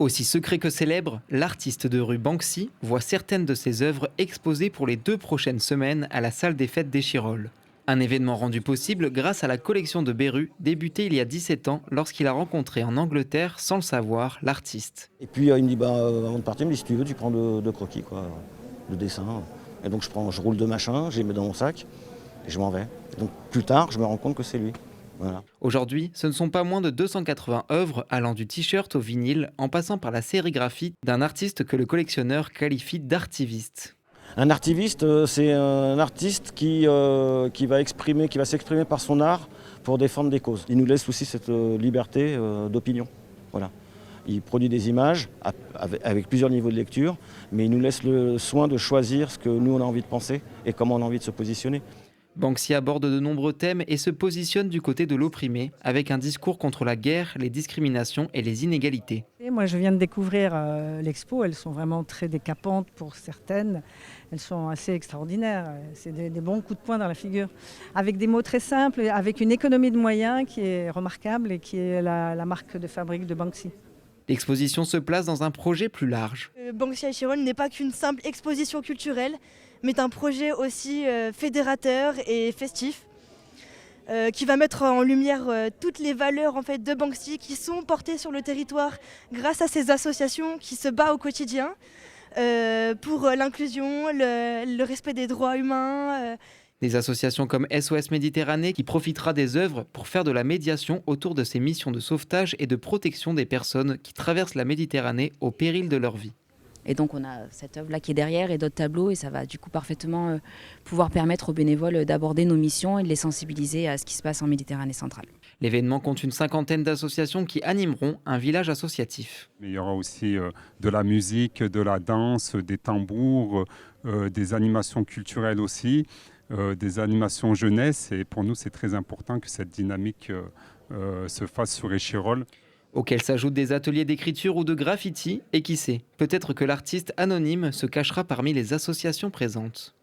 Aussi secret que célèbre, l'artiste de rue Banksy voit certaines de ses œuvres exposées pour les 2 prochaines semaines à la salle des fêtes d'Échirolles. Un événement rendu possible grâce à la collection de Beru, débutée il y a 17 ans lorsqu'il a rencontré en Angleterre, sans le savoir, l'artiste. Et puis il me dit, avant de partir, il me dit, si tu veux, tu prends deux croquis, quoi, de dessin. Et donc je roule deux machins, je les mets dans mon sac et je m'en vais. Et donc plus tard, je me rends compte que c'est lui. Voilà. Aujourd'hui, ce ne sont pas moins de 280 œuvres allant du t-shirt au vinyle en passant par la sérigraphie d'un artiste que le collectionneur qualifie d'artiviste. Un artiviste, c'est un artiste qui va s'exprimer par son art pour défendre des causes. Il nous laisse aussi cette liberté d'opinion. Voilà. Il produit des images avec plusieurs niveaux de lecture, mais il nous laisse le soin de choisir ce que nous on a envie de penser et comment on a envie de se positionner. Banksy aborde de nombreux thèmes et se positionne du côté de l'opprimé, avec un discours contre la guerre, les discriminations et les inégalités. Et moi, je viens de découvrir l'expo. Elles sont vraiment très décapantes pour certaines. Elles sont assez extraordinaires. C'est des bons coups de poing dans la figure. Avec des mots très simples, avec une économie de moyens qui est remarquable et qui est la marque de fabrique de Banksy. L'exposition se place dans un projet plus large. Banksy à Échirolles n'est pas qu'une simple exposition culturelle, mais un projet aussi fédérateur et festif qui va mettre en lumière toutes les valeurs en fait, de Banksy qui sont portées sur le territoire grâce à ces associations qui se battent au quotidien pour l'inclusion, le respect des droits humains. Des associations comme SOS Méditerranée qui profitera des œuvres pour faire de la médiation autour de ces missions de sauvetage et de protection des personnes qui traversent la Méditerranée au péril de leur vie. Et donc on a cette œuvre-là qui est derrière et d'autres tableaux et ça va du coup parfaitement pouvoir permettre aux bénévoles d'aborder nos missions et de les sensibiliser à ce qui se passe en Méditerranée centrale. L'événement compte une 50aine d'associations qui animeront un village associatif. Mais il y aura aussi de la musique, de la danse, des tambours, des animations culturelles aussi, des animations jeunesse. Et pour nous, c'est très important que cette dynamique se fasse sur Échirolles. Auxquels s'ajoutent des ateliers d'écriture ou de graffiti, et qui sait, peut-être que l'artiste anonyme se cachera parmi les associations présentes.